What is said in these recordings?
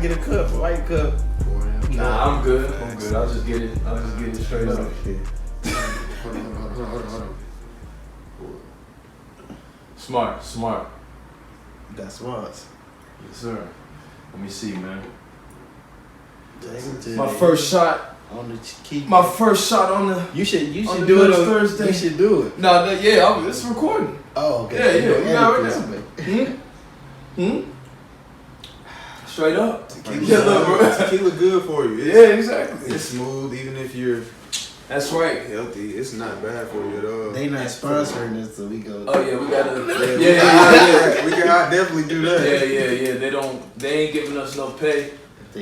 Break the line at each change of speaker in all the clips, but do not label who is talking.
get a cup, a white cup.
Nah, I'm good. I'll just get it straight up.
Hold on.
Smart.
That's smart.
Yes, sir. Let me see, man.
Dang,
My first shot
on the key.
My first shot on the.
You should
on
do it on
Thursday.
You should do it.
No, it's recording.
Oh, okay.
Yeah, we got it now. Straight up.
Tequila good for you.
Yeah, exactly.
It's smooth, even if you're
That's right.
healthy. It's not bad for you at all.
They not sponsoring this, so we go.
Oh yeah, we gotta.
We can definitely do that.
Yeah. They ain't giving us no pay,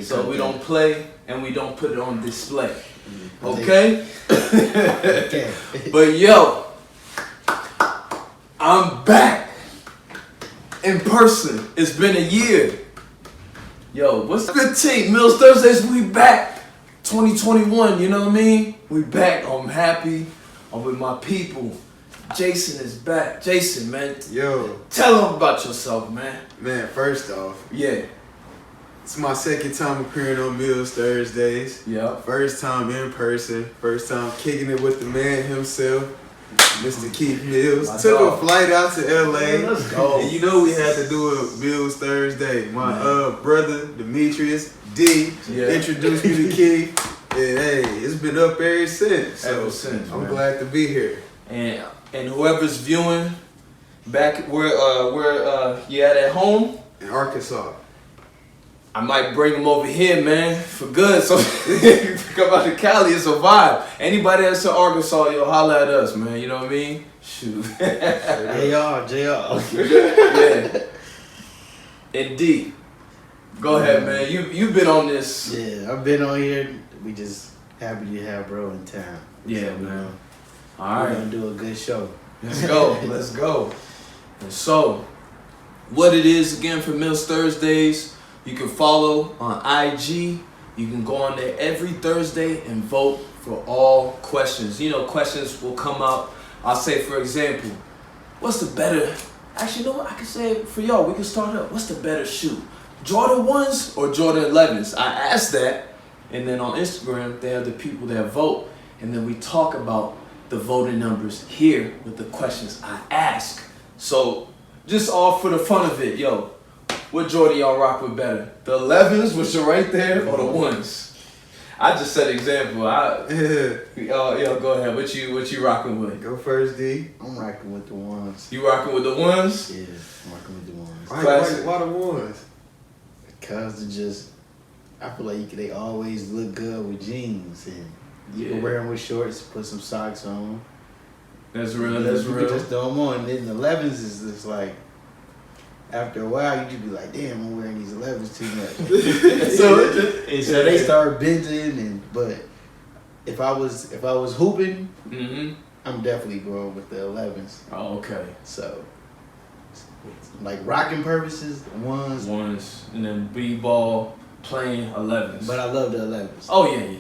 so we don't play and we don't put it on display. Okay.
Okay.
But yo, I'm back in person. It's been a year. Yo, what's 15? Mills Thursdays, we back. 2021, you know what I mean? We back. I'm happy. I'm with my people. Jason is back. Jason, man.
Yo.
Tell them about yourself, man.
Man, first off.
Yeah.
It's my second time appearing on Mills Thursdays.
Yeah.
First time in person. First time kicking it with the man himself, Mr. Keith Mills. Took a flight out to LA.
Let's go.
And you know we had to do a Mills Thursday. My brother, Demetrius D, introduced me to Keith. And hey, it's been up ever since.
Ever since,
I'm
man.
glad to be here.
And whoever's viewing back where you at home
In Arkansas.
I might bring them over here, man, for good. So come out to Cali, it's a vibe. Anybody that's in Arkansas, yo, holla at us, man. You know what I mean? Shoot.
JR.
Yeah. Indeed. Go ahead, man. You've been on this.
Yeah, I've been on here. We just happy to have bro in town.
Yeah,
so
man.
We're
All right.
gonna do a good show.
Let's go. Let's go. And so, what it is again for Mills Thursdays, you can follow on IG. You can go on there every Thursday and vote for all questions. You know, questions will come up. I'll say, for example, what's the better... Actually, you know what? I can say it for y'all. We can start up. What's the better shoe? Jordan 1s or Jordan 11s? I asked that. And then on Instagram, they have the people that vote. And then we talk about the voting numbers here with the questions I ask. So, just all for the fun of it, yo. What Jordan y'all rock with better? The 11s, which are right there, or the 1s? I just set an example. Yo, go ahead. What you rocking with?
Go first, D.
I'm rocking with the ones.
You rocking with the 1s?
Yeah, I'm rocking with the ones.
Why the ones?
Because they're just, I feel like they always look good with jeans, and you can wear them with shorts, put some socks on.
That's real.
You can just throw them on. And then the 11s is just like, after a while, you just be like, damn, I'm wearing these 11s too much. so they start bending, but if I was hooping, I'm definitely going with the 11s.
Oh, okay.
So, like rocking purposes, the ones,
and then b-ball playing 11s.
But I love the 11s.
Oh yeah.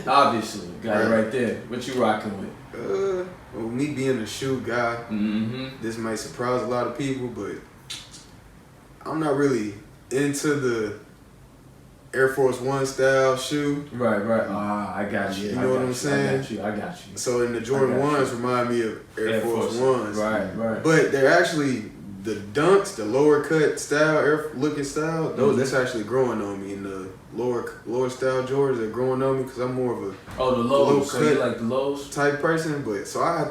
Obviously, got it right there. What you rocking with?
Well, me being a shoe guy, this might surprise a lot of people, but I'm not really into the Air Force One style shoe.
Right. I got you.
You know what I'm saying?
I got you.
So in the Jordan 1s remind me of Air Force 1s.
Right.
But they're actually the dunks, the lower cut style, looking style. That's actually growing on me. And the lower style Jordans are growing on me because I'm more of a
the lows. So you like the lows
type person. But so I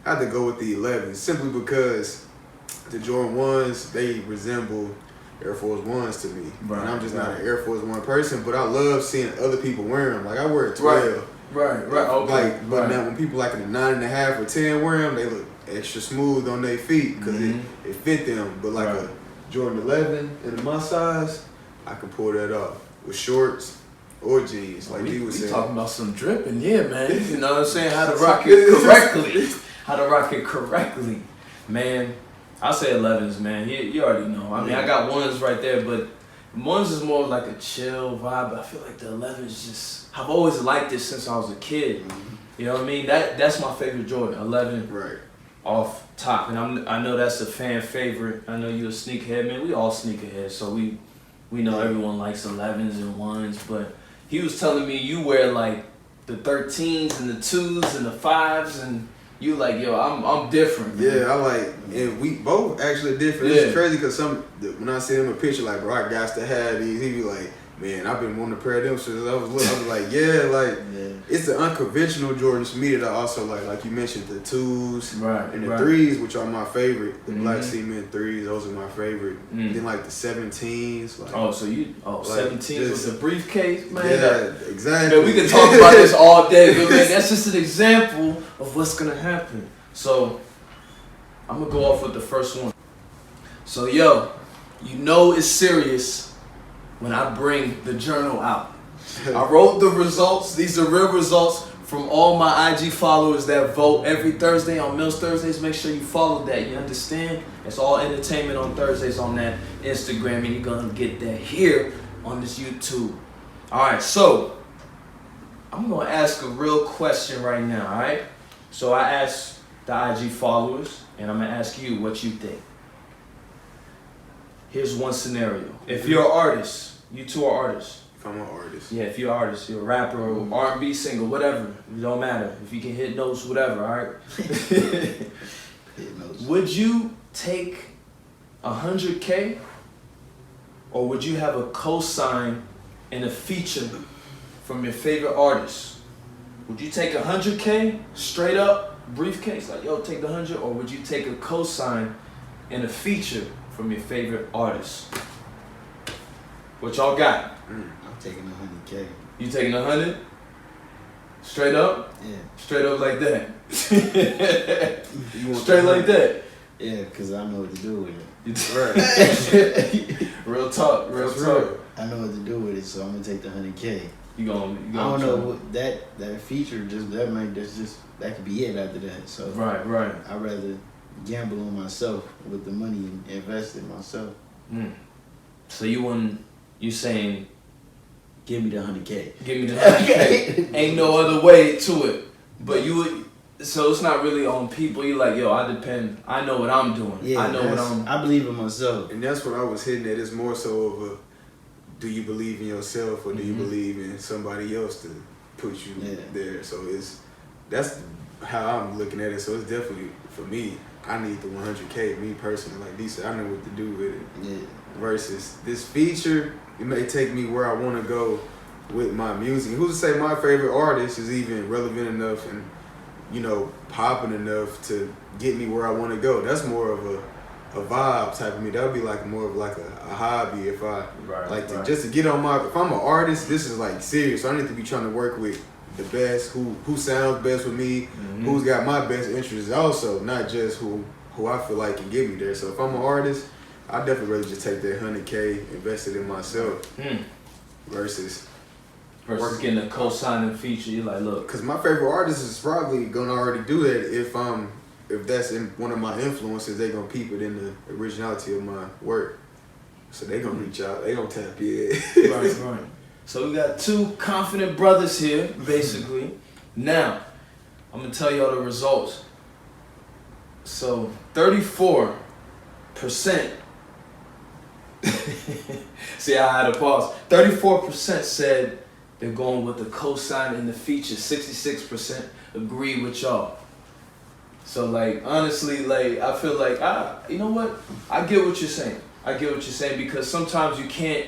had to go with the 11s simply because the Jordan 1s, they resemble Air Force 1s to me.
Right,
and I'm just not an Air Force 1 person, but I love seeing other people wear them. Like I wear a 12.
Right. Okay.
But now when people like in a 9.5 or 10 wear them, they look extra smooth on their feet because it fit them. But like a Jordan 11 in my size, I can pull that off with shorts or jeans. Like he was saying.
We talking about some dripping, yeah, man. You know what I'm saying? How to rock it correctly. Man, I'll say 11s, man. You already know. I mean, I got 1s right there, but 1s is more like a chill vibe. I feel like the 11s just... I've always liked it since I was a kid. You know what I mean? That's my favorite Jordan, 11.
Right.
Off top. And I know that's a fan favorite. I know you're a sneakerhead, man. We all sneakerheads, so we We know everyone likes 11s and 1s, but he was telling me you wear like the 13s and the 2s and the 5s, and you like, yo, I'm different. Man.
Yeah, I like, and we both actually different.
Yeah.
It's crazy because when I see him a picture, like, bro, I got to have these. He be like, man, I've been wanting a pair of them since I was little. I was like, yeah, like, it's the unconventional Jordans for me that I also like you mentioned, the 2s and the 3s, which are my favorite. The black cement 3s, those are my favorite. Then like the 17s. Like,
like, 17s with the briefcase, man.
Yeah, exactly.
Man, we can talk about this all day, but man, that's just an example of what's gonna happen. So, I'm gonna go off with the first one. So, yo, you know it's serious when I bring the journal out. I wrote the results. These are real results from all my IG followers that vote every Thursday on Mills Thursdays. Make sure you follow that. You understand? It's all entertainment on Thursdays on that Instagram, and you're going to get that here on this YouTube. All right, so I'm going to ask a real question right now, all right? So I asked the IG followers, and I'm going to ask you what you think. Here's one scenario. If you're an artist, you two are artists.
If I'm an artist.
Yeah, if you're an artist, you're a rapper, or R&B singer, whatever. It don't matter. If you can hit notes, whatever, all right?
Hit notes.
Would you take 100K, or would you have a cosign and a feature from your favorite artist? Would you take 100K straight up, briefcase, like, yo, take the 100, or would you take a cosign and a feature from your favorite artist? What y'all got?
I'm taking 100K.
You taking 100? Straight up?
Yeah.
Straight up like that. Straight like that.
Yeah, because I know what to do with it.
Right. Real talk. Real talk.
I know what to do with it, so I'm gonna take the 100K.
You gonna
I don't know what that feature that could be it after that. So
right.
I'd rather gamble on myself with the money and invest in myself.
So you saying
give me the 100K.
Give me the 100K. Ain't no other way to it. But you would. So it's not really on people. You like, yo, I know what I'm doing.
Yeah, I believe in myself.
And that's what I was hitting at. It's more so of a, do you believe in yourself, or do you believe in somebody else to put you there? So that's how I'm looking at it. So it's definitely, for me, I need the 100K. Me personally, like D said, I know what to do with it.
Yeah.
Versus this feature, it may take me where I want to go with my music. Who's to say my favorite artist is even relevant enough and, you know, popping enough to get me where I want to go? That's more of a vibe type of me. That would be like more of like a hobby if I just to get on my. If I'm an artist, this is like serious. So I need to be trying to work with the best, who sounds best with me, who's got my best interests also, not just who I feel like can get me there. So if I'm an artist, I'd definitely rather just take that 100K, invested in myself, versus
getting a co-signing feature. You're like, look,
because my favorite artist is probably gonna already do that. If that's in one of my influences, they gonna peep it in the originality of my work. So they gonna reach out, they gonna tap in.
Right. So we got two confident brothers here, basically. Now, I'm gonna tell y'all the results. So 34%. See, I had a pause. 34% said they're going with the cosign and the feature. 66% agree with y'all. So, like, honestly, like, I feel like, you know what? I get what you're saying. Because sometimes you can't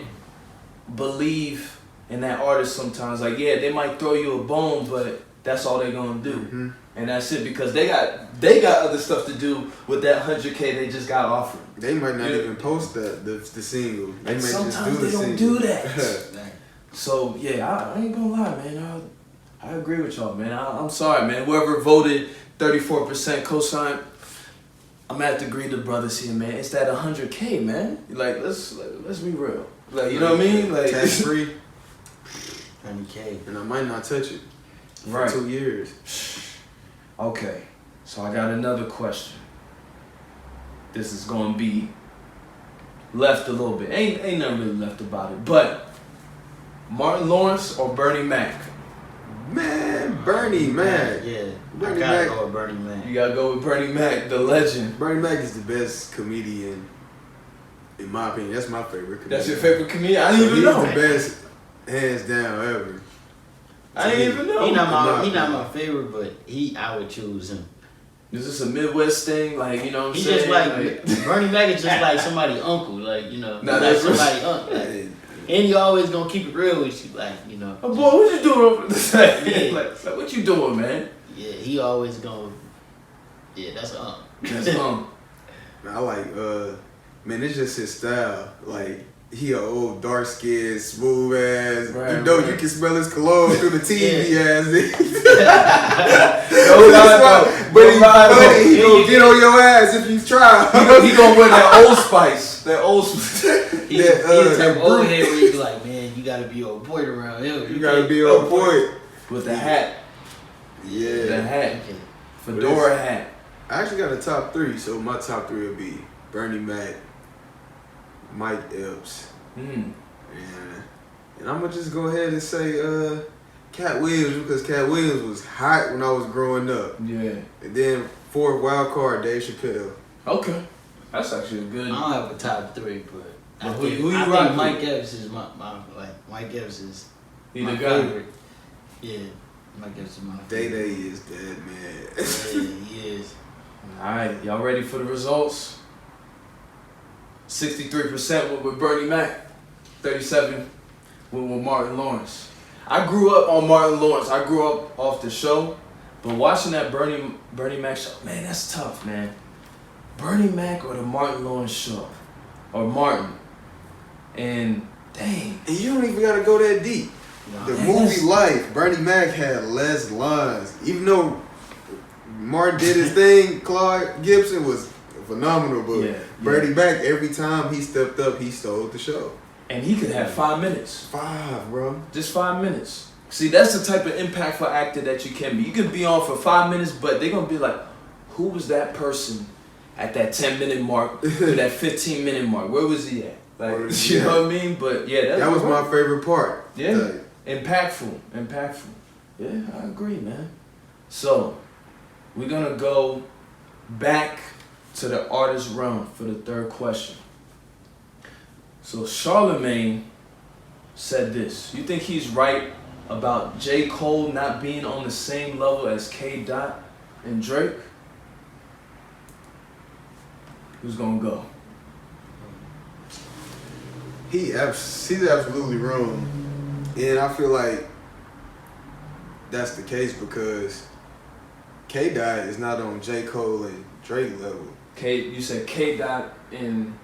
believe in that artist sometimes. Like, yeah, they might throw you a bone, but that's all they're going to do. And that's it, because they got other stuff to do with that 100K they just got offered.
They might not even post the single. They may
sometimes
just
they don't do that. So, yeah, I ain't going to lie, man. I agree with y'all, man. I'm sorry, man. Whoever voted 34% cosign, I'm gonna have to agree to brothers here, man. It's that 100K, man. Like, let's be real. Like, you know what I mean? Like,
tax free,
100K,
and I might not touch it for 2 years.
Okay, so I got another question. This is gonna be left a little bit. Ain't nothing really left about it. But Martin Lawrence or Bernie Mac?
Man, Bernie Mac.
Yeah,
Bernie
I gotta
Mac.
go with Bernie Mac.
You gotta go with Bernie Mac, the legend.
Bernie Mac is the best comedian In my opinion, that's my favorite comedian.
That's your favorite comedian? I didn't even know.
He's the best, hands down, ever.
I didn't even know.
He not my favorite, but I would choose him.
Is this a Midwest thing? Like, you know what I'm
He's
saying?
just like Bernie Mac is just like somebody uncle, like, you know,
Nah,
like
that's
somebody uncle. Like, and he always gonna keep it real with you, like, you know.
Oh, boy, what you doing over there?
Yeah.
like, what you doing, man?
Yeah, he always gonna. Yeah, that's
That's
I like, man, it's just his style. Like, he a old dark skinned, smooth ass.
Right,
you know, you can smell his cologne through the TV ass. But he's funny. He gonna get on your ass if you try.
He gonna wear that Old Spice. That Old Spice.
He the type of old head where you be like, man, you gotta be on point around him.
You gotta be on point.
With the hat.
Yeah.
The hat. Fedora hat.
I actually got a top 3, so my top 3 would be Bernie Mac, Mike Epps, and I'm gonna just go ahead and say Cat Williams, because Cat Williams was hot when I was growing up.
Yeah.
And then 4th wild card, Dave Chappelle.
Okay. That's actually a good.
I don't have a top 3, but I
who
think
you
Mike Epps is my like Mike Epps is
He
my
the guy.
favorite. Yeah, Mike Epps is my favorite.
Day is dead, man.
Yeah, he is.
Alright, y'all ready for the results? 63% went with Bernie Mac, 37% went with Martin Lawrence. I grew up on Martin Lawrence. I grew up off the show, but watching that Bernie Mac show, man, that's tough, man. Bernie Mac or the Martin Lawrence show, or Martin, and dang.
And you don't even gotta go that deep.
No,
The movie Life, Bernie Mac had less lines. Even though Martin did his thing, Clark Gibson was phenomenal, but Bernie Mac, every time he stepped up, he stole the show.
And he could have 5 minutes.
5, bro.
Just 5 minutes. See, that's the type of impactful actor that you can be. You can be on for 5 minutes, but they're going to be like, who was that person at that 10-minute mark, or that 15-minute mark? Where was he at? Like, you know what I mean? But yeah,
that was my favorite part.
Yeah.
Like,
Impactful. Yeah, I agree, man. So, we're going to go back to the artist realm for the third question. So, Charlamagne said this. You think he's right about J.Cole not being on the same level as K. Dot and Drake? Who's going to go?
he's absolutely wrong. And I feel like that's the case because K-Dot is not on J. Cole and Drake level.
You said K-Dot and...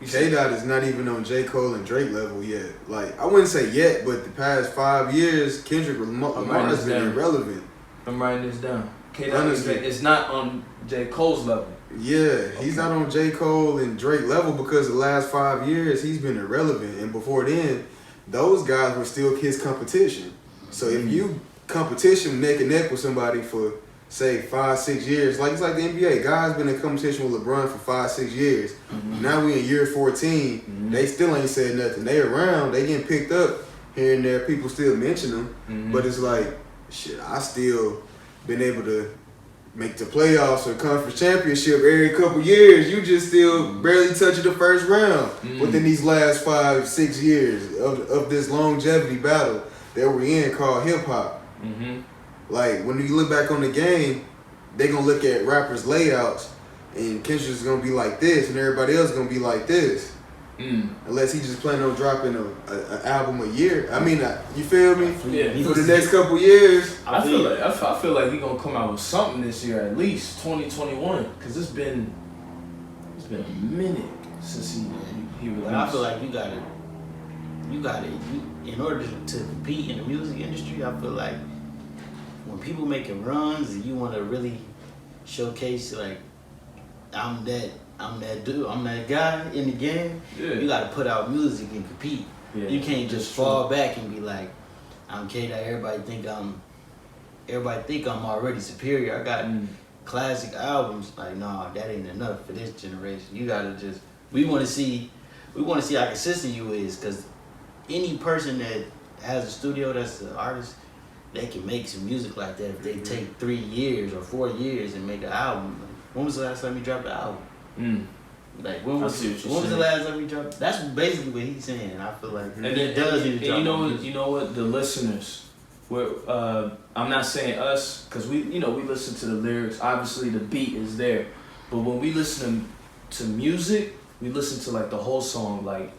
K-Dot is not even on J. Cole and Drake level yet. Like, I wouldn't say yet, but the past 5 years, Kendrick Lamar has been irrelevant.
I'm writing this down. K-Dot is not on J. Cole's level.
Yeah, he's not on J. Cole and Drake level because the last 5 years, he's been irrelevant. And before then, those guys were still his competition. So if you competition neck and neck with somebody for, say, 5-6 years, like it's like the NBA. Guys been in competition with LeBron for 5-6 years. Now we in year 14. They still ain't said nothing. They around. They getting picked up here and there. People still mention them. But it's like, shit, I still been able to make the playoffs or conference championship every couple years. You just still barely touching the first round within these last 5-6 years of this longevity battle that we're in called hip hop. Like, when you look back on the game, they gonna look at rappers' layouts, and Kendrick's gonna be like this, and everybody else gonna be like this. Unless he just planning on dropping an album a year. I mean, you feel me?
Yeah.
For the next couple years.
I feel like he gonna come out with something this year, at least 2021, because it's been a minute since he released.
But I feel like you gotta in order to compete in the music industry. I feel like when people making runs and you want to really showcase like I'm that dude, I'm that guy in the game. You got to put out music and compete. You can't just fall back and be like, I'm K-Dot. Everybody think I'm already superior. I got classic albums. Like, nah, that ain't enough for this generation. You gotta just. We want to see how consistent you is, because any person that has a studio that's an artist, they can make some music like that if they take 3 years or 4 years and make an album. When was the last time you dropped an album? Like when was the last time we dropped? That's basically what he's saying. I feel like
and he does need to drop. You know what? The listeners, I'm not saying us, because we listen to the lyrics. Obviously, the beat is there, but when we listen to music, we listen to like the whole song. Like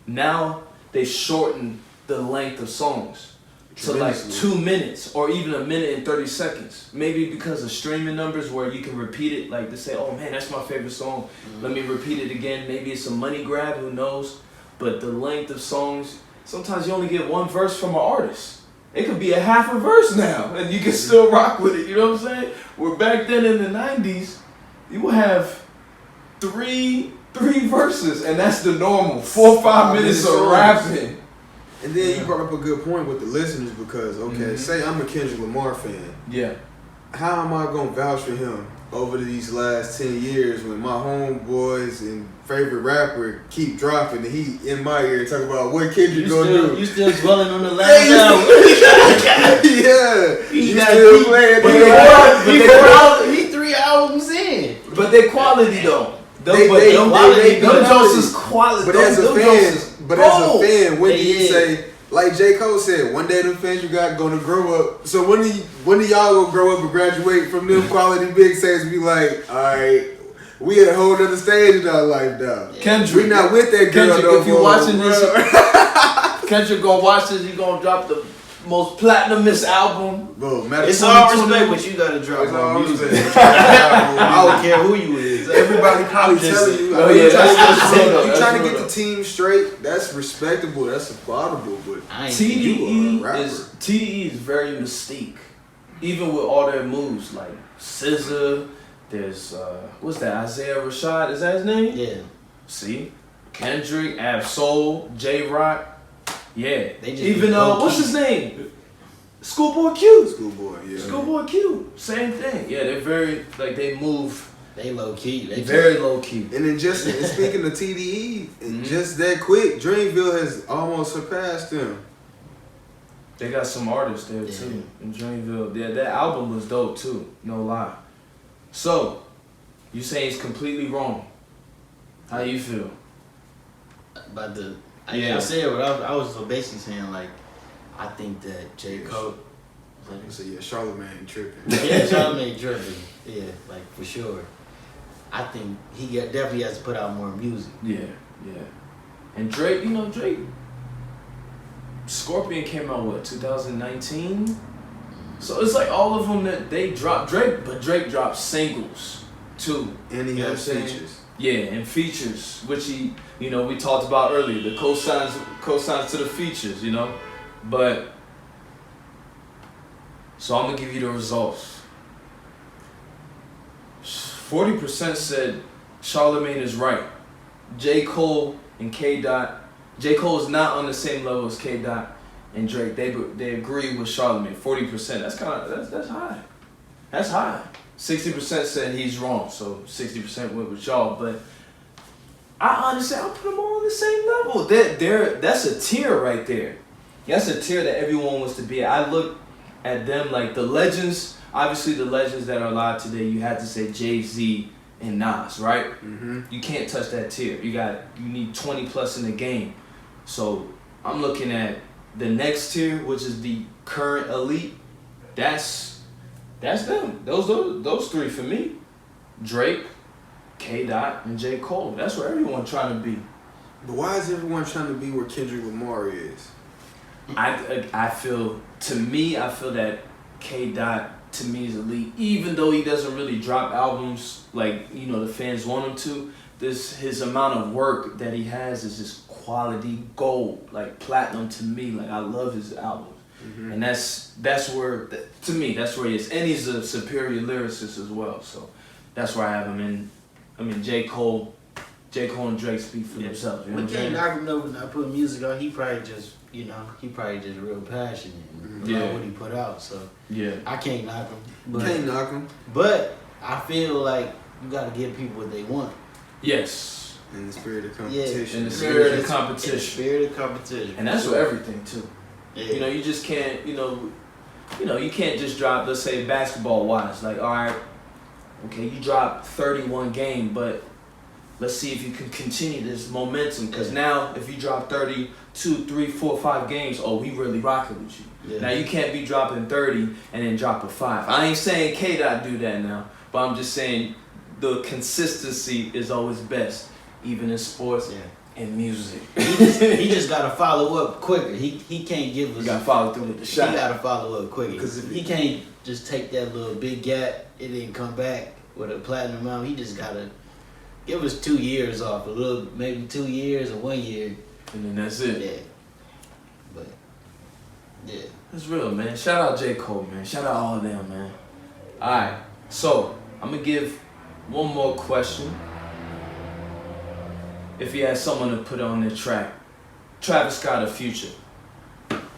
now they shorten the length of songs to like 2 minutes or even 1 minute and 30 seconds. Maybe because of streaming numbers where you can repeat it, like to say, oh man, that's my favorite song. Let me repeat it again. Maybe it's a money grab, who knows? But the length of songs, sometimes you only get one verse from an artist. It could be a half a verse now and you can still rock with it, you know what I'm saying? Where back then in the 90s, you would have three verses and that's the normal. 4 or 5 minutes of rapping.
And then you brought up a good point with the listeners because, say I'm a Kendrick Lamar fan.
Yeah. How
am I going to vouch for him over these last 10 years when my homeboys and favorite rapper keep dropping and he in my ear talking about what Kendrick going to do?
You still dwelling on the last album.
Yeah.
He
still playing.
He 3 albums in.
But they quality though.
Them
Jones is quality.
But as a fan, when do you say, like J. Cole said, one day them fans you got gonna grow up. So when do y'all gonna grow up and graduate from them quality big sets and be like, all right, we at a whole other stage in our life now.
Kendrick,
we not with that girl
Kendrick,
no
if you watching this, Kendrick gonna watch this. He gonna drop the most platinumous album.
Bro,
it's all respect, but you gotta drop more music. I don't care who you is.
Everybody probably telling you. You trying to get the team straight. That's respectable. That's applaudable. But
TDE is very mystique. Even with all their moves like SZA, there's what's that? Isaiah Rashad, is that his name?
Yeah.
See, Kendrick, Ab-Soul, J-Rock. Yeah,
they just
even what's his name? Schoolboy Q.
Schoolboy
Q. Same thing. Yeah, they're very they move.
They low key. They
very low key.
And then speaking of TDE, and just that quick, Dreamville has almost surpassed them.
They got some artists there too in Dreamville. Yeah, that album was dope too. No lie. So, you say it's completely wrong. How you feel?
About the. I said what I was basically saying, like, I think that J. Cole.
So Charlamagne tripping.
Yeah, Charlamagne tripping. Yeah, like for sure. I think he definitely has to put out more music.
Yeah. And Drake, Drake. Scorpion came out 2019. So it's like all of them that they dropped but Drake dropped singles too.
And he has features.
Yeah, and features, which he, we talked about earlier, the cosigns to the features, But, so I'm going to give you the results. 40% said Charlamagne is right. J. Cole and K. Dot. J. Cole is not on the same level as K. Dot and Drake. They agree with Charlamagne. 40%. That's high. That's high. 60% said he's wrong, so 60% went with y'all. But I honestly, I'll put them all on the same level. That's a tier right there. That's a tier that everyone wants to be at. I look at them like the legends. Obviously, the legends that are alive today, you had to say Jay-Z and Nas, right?
Mm-hmm.
You can't touch that tier. You need 20 plus in the game. So I'm looking at the next tier, which is the current elite. That's them. Those three for me. Drake, K. Dot, and J. Cole. That's where everyone's trying to be.
But why is everyone trying to be where Kendrick Lamar is?
I feel that K. Dot to me is elite, even though he doesn't really drop albums like the fans want him to. His amount of work that he has is just quality gold, like platinum to me. Like I love his albums. Mm-hmm. And that's where to me that's where he is, and he's a superior lyricist as well. So that's where I have him in. I mean J. Cole and Drake speak for themselves.
We can't knock him though when I put music on. He probably just real passionate about what he put out. So I can't knock him. But I feel like you got to give people what they want.
Yes.
In the spirit of competition.
In the spirit of competition.
In the spirit of competition.
And that's for everything too.
Yeah.
You just can't, you can't just drop, let's say basketball wise, like, all right, okay, you drop 31 game, but let's see if you can continue this momentum. Because now, if you drop 30, 2, 3, 4, 5 games, oh, we really rocking with you. Yeah. Now, you can't be dropping 30 and then drop a 5. I ain't saying K-Dot do that now, but I'm just saying the consistency is always best, even in sports and music.
He just got to follow up quicker. He can't give us...
He got to follow through with the shot.
He got to follow up quicker. Because he can't just take that little big gap, it didn't come back with a platinum album. He just got to give us 2 years off, maybe 2 years or 1 year.
And then that's it.
Yeah. But, yeah.
That's real, man. Shout out J.Cole, man. Shout out all of them, man. All right. So, I'm going to give one more question. If you had someone to put on their track, Travis Scott or Future,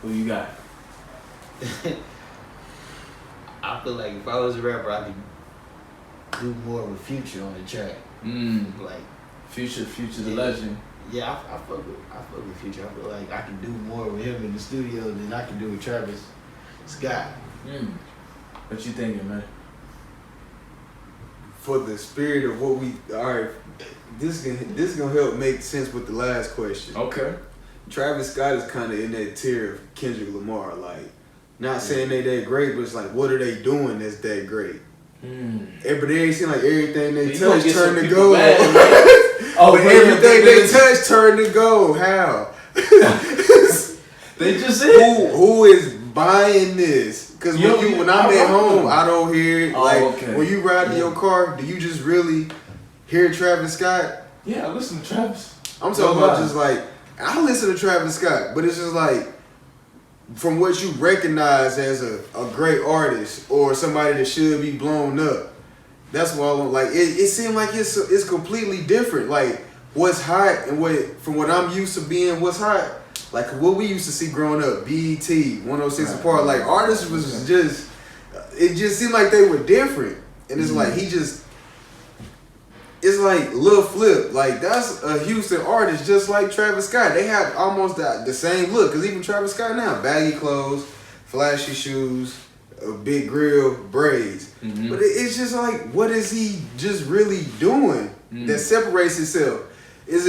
who you got?
I feel like if I was a rapper, I could do more with Future on the track. Like
Future the legend.
Yeah, I fuck with Future. I feel like I can do more with him in the studio than I can do with Travis Scott.
What you thinking, man?
For the spirit of what we this gonna help make sense with the last question.
Okay.
Travis Scott is kind of in that tier of Kendrick Lamar. Like, not saying they that great, but it's like, what are they doing that's that great? But they seem like everything they touch turn to gold. But everything they touch turn to gold. How?
They just said.
Who is buying this? Because when I'm at home, I don't hear it. When you ride in your car, do you just really hear Travis Scott?
Yeah, I listen to Travis.
I'm talking about just like, I listen to Travis Scott, but it's just like, from what you recognize as a great artist or somebody that should be blown up, that's why I'm like, it seemed like it's completely different. Like, what's hot and from what I'm used to being what's hot, like what we used to see growing up, BET, 106 Apart, like artists was just, it just seemed like they were different. And it's like, it's like Lil Flip, like that's a Houston artist just like Travis Scott. They have almost the same look, because even Travis Scott now, baggy clothes, flashy shoes, a big grill, braids. But it's just like, what is he just really doing that separates himself? Is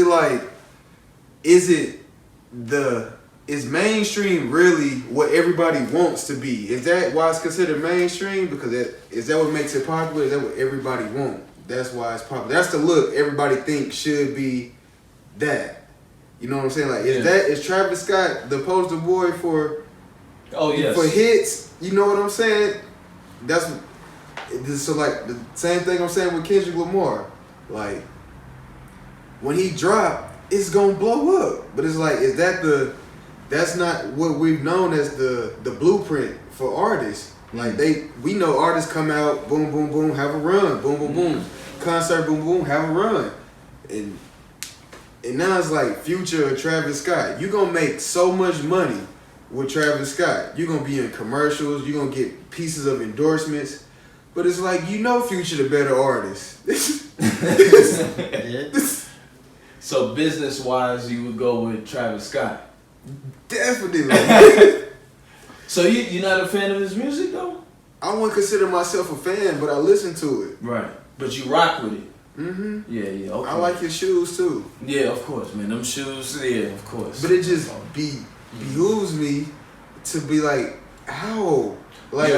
mainstream really what everybody wants to be? Is that why it's considered mainstream? Because is that what makes it popular? Is that what everybody wants? That's why it's popular. That's the look everybody thinks should be that. You know what I'm saying? Like, is Travis Scott the poster boy for hits? You know what I'm saying? So like the same thing I'm saying with Kendrick Lamar. Like, when he drop, it's gonna blow up. But it's like, that's not what we've known as the blueprint for artists. Like, we know artists come out, boom, boom, boom, have a run, boom, boom, boom, concert, boom, boom, have a run, and now it's like Future or Travis Scott. You gonna make so much money with Travis Scott. You're gonna be in commercials. You're gonna get pieces of endorsements, but it's like, Future the better artist.
So business wise, you would go with Travis Scott.
Definitely.
So you're not a fan of his music though?
I wouldn't consider myself a fan, but I listen to it.
Right. But you rock with it. Yeah, okay.
I like his shoes too.
Yeah, of course, man. Them shoes, yeah, of course.
But it just behooves me to be like, how? Like,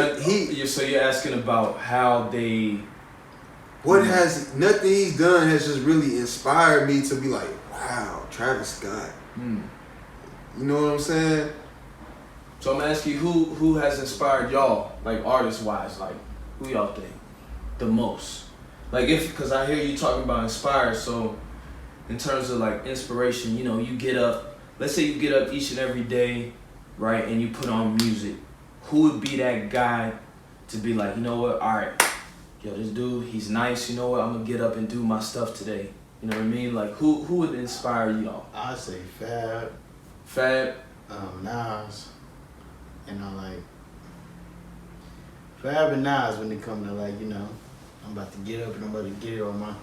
so you're asking about how they...
nothing he's done has just really inspired me to be like, wow, Travis Scott. You know what I'm saying?
So I'm asking you, who has inspired y'all, like artist-wise? Like, who y'all think the most? Like, because I hear you talking about inspired, so in terms of like inspiration, you get up, let's say you get up each and every day, right, and you put on music. Who would be that guy to be like, you know what, all right, yo, this dude, he's nice, you know what, I'm gonna get up and do my stuff today. You know what I mean? Like, who would inspire y'all?
I'd say Fab. Nas. Like Fab and Nas, when it come to like, I'm about to get up and I'm about to get it on my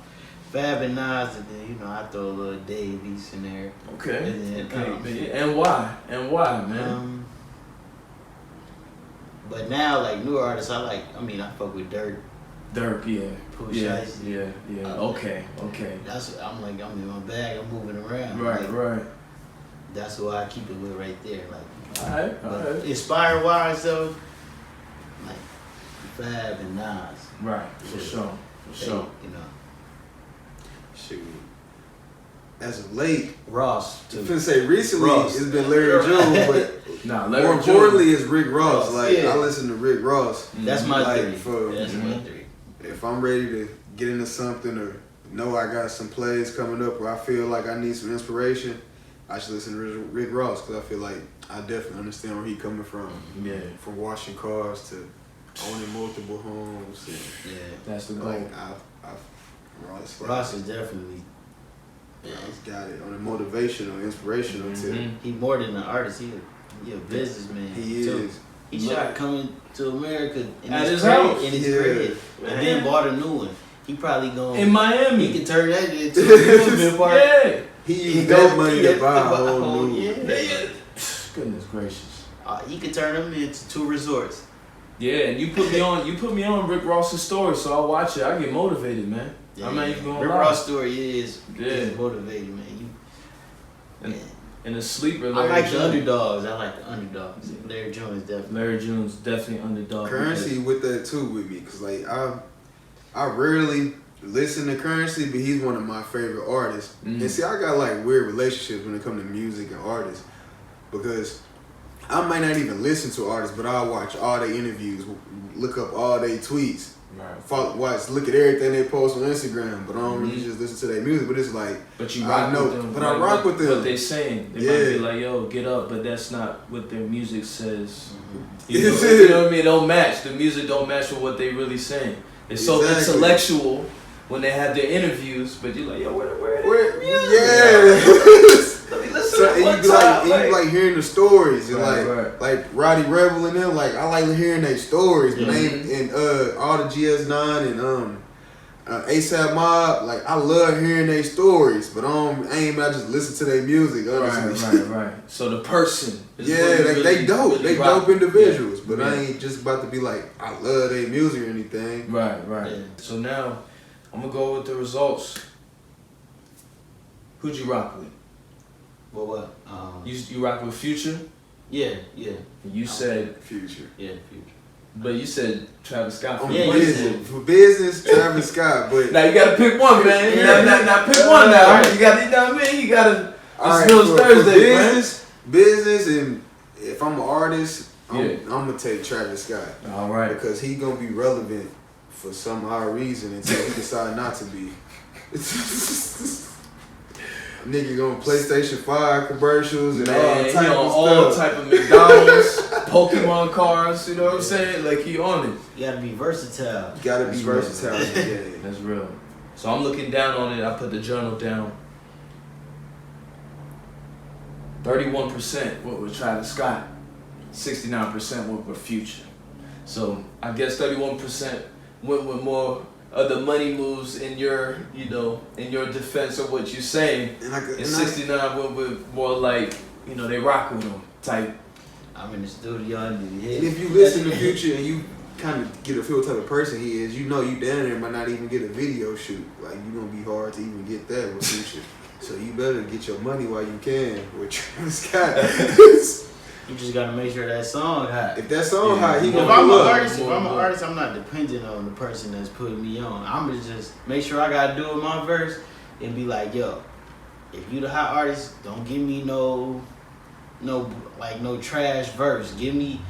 Fab and Nas, and then I throw a little Dave East in there.
Okay. And why, man?
But now, like, new artists, I fuck with Dirt.
Dirk, yeah.
Push
Yeah,
Ice.
yeah. Okay.
That's what I'm like. I'm in my bag. I'm moving around.
Right.
That's why I keep it with right there. Like,
Alright.
inspired wise though, like Fab and Nas.
Right, for sure.
You know,
Shoot. As of late,
Ross.
I was gonna say recently
Ross.
it's been Larry June, but more importantly it's Rick Ross. Like I listen to Rick Ross.
That's my
like,
theory. That's my theory.
If I'm ready to get into something or know I got some plays coming up where I feel like I need some inspiration, I should listen to Rick Ross because I feel like I definitely understand where he coming from.
Yeah.
From washing cars to owning multiple homes. And,
That's the goal.
like
Ross is definitely.
He's got it on a motivational, inspirational tip.
He more than an artist. He a businessman.
He
too.
is.
He shot Coming to America in
At
his
his house.
crib, and then bought a new one. He probably going
in Miami.
He can turn that into a movement park.
Yeah.
He used that money to buy a whole new.
Goodness gracious.
He could turn them into 2 resorts.
Yeah, and you put me on Rick Ross's story, so I watch it. I get motivated, man.
Yeah,
I'm not even gonna
Rick
lie.
Ross' story is
Yeah.
motivating, man.
And the sleeper,
I
Larry
like the
June.
underdogs. Larry June is definitely.
Larry June's definitely underdog.
Currency with that too with me, cause like I rarely listen to Currency, but he's one of my favorite artists. And see, I got like weird relationships when it comes to music and artists, because I might not even listen to artists, but I'll watch all their interviews, look up all their tweets. Right. Look at everything they post on Instagram, but I don't really just listen to their music. But it's like,
but you rock with them.
But I rock with them.
What they saying, they might be like, "Yo, get up," but that's not what their music says. You know what I mean? It don't match. The music don't match with what they really saying. It's so intellectual when they have their interviews, but you're like, "Yo, where Let me listen to one time.
You like hearing the stories and like Roddy Rebel and them. Like I like hearing their stories, but and all the GS9 and ASAP Mob. Like I love hearing their stories, but I ain't about to just listen to their music. Honestly.
Right. So the person,
they dope. They dope individuals, but I ain't just about to be like I love their music or anything.
Right. Yeah. So now I'm gonna go with the results. Who'd you rock with?
Well, what?
You rock with Future?
Yeah.
You said Future.
Yeah, Future.
But you said Travis Scott.
For business, Travis Scott. But
now you gotta pick one, man. Now pick one now. You gotta, you know what I mean? You gotta.
It's
MillsThursdays,
business, and if I'm an artist, I'm gonna take Travis Scott.
All right.
Because he gonna be relevant for some odd reason until he decide not to be. Nigga going PlayStation 5 commercials and all type of
McDonald's, Pokemon cards, you know what I'm saying? Like he on it.
You gotta be versatile.
You gotta be versatile. Yeah.
That's real. So I'm looking down on it. I put the journal down. 31% went with Travis Scott. 69% went with Future. So I guess 31% went with more of the money moves in your, in your defense of what you're saying. And 69 went with more like, they rock with them type.
I'm in the studio and
if you listen to Future and you kind of get a feel type of person he is, you down there might not even get a video shoot. Like you're gonna be hard to even get that with Future. So you better get your money while you can with Travis Scott.
You just gotta make sure that song hot.
If that song hot, he gonna
If I'm an artist, I'm not dependent on the person that's putting me on. I'm gonna just make sure I gotta do it my verse and be like, yo, if you the hot artist, don't give me no trash verse. Give me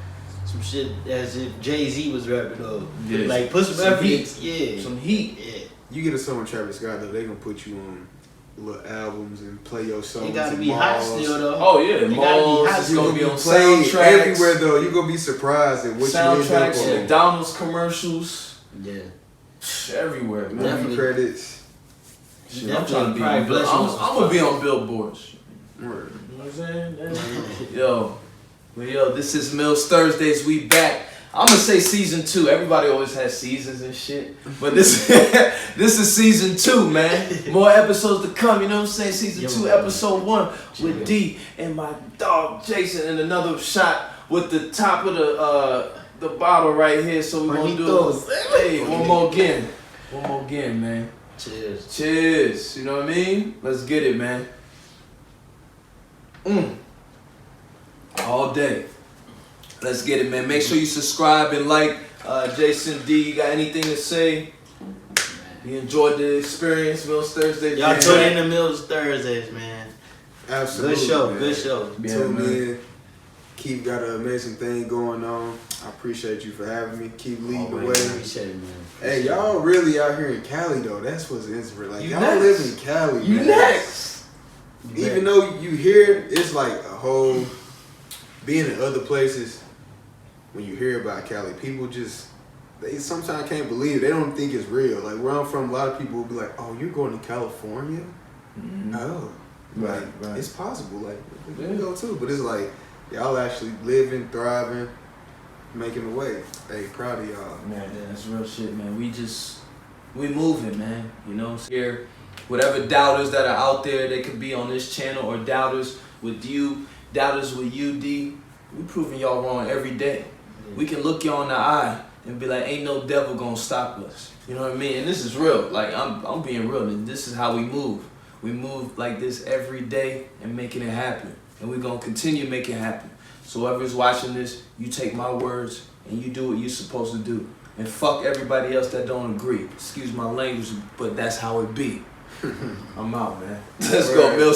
some shit as if Jay-Z was rapping on.
Yeah.
Like put some effort. Yeah.
Some heat.
Yeah.
You get a song with Travis Scott though, they gonna put you on little albums and play your songs.
It gotta be hot still though.
Oh yeah, malls. It's gonna be on soundtracks
everywhere though. You gonna be surprised at what
soundtracks,
you end up on.
McDonald's commercials.
Yeah.
Everywhere. Movie credits.
Shit, I'm trying to be on billboards. I'm gonna be on billboards. Word. You know what I'm saying? Yo, this is MillsThursdays. We back. I'm gonna say season 2. Everybody always has seasons and shit, but this is season 2, man. More episodes to come. You know what I'm saying? Season 2, episode 1 with D and my dog Jason, and another shot with the top of the the bottle right here, so we're gonna do hey, one more again. One more again, man.
Cheers.
Cheers. You know what I mean? Let's get it, man. All day. Let's get it, man. Make sure you subscribe and like. Jason D, you got anything to say? You enjoyed the experience, Mills Thursday?
Y'all tune in to Mills Thursdays, man.
Absolutely.
Good show,
man.
good show.
Tune in. Keep got an amazing thing going on. I appreciate you for having me. Keep leading the way.
Appreciate it, man.
Hey, y'all really out here in Cali though. That's what's inspiring. Like y'all
next.
live in Cali.
You
man.
next.
Even though you hear, it's like a whole being in other places. When you hear about Cali, people just they sometimes can't believe it. They don't think it's real. Like where I'm from, a lot of people will be like, "Oh, you're going to California? Oh,
Right,
like,
right.
It's possible. Like we can go too, but it's like y'all actually living, thriving, making the way. Hey, proud of y'all.
Man, that's real shit, man. We moving, man. You know, here, whatever doubters that are out there, they could be on this channel or doubters with you, doubters with you, D. We proving y'all wrong every day. We can look y'all in the eye and be like, ain't no devil gonna stop us. You know what I mean? And this is real. Like I'm being real. And this is how we move. We move like this every day and making it happen. And we're gonna continue making it happen. So whoever's watching this, you take my words and you do what you're supposed to do. And fuck everybody else that don't agree. Excuse my language, but that's how it be. I'm out, man. Let's go, Mills.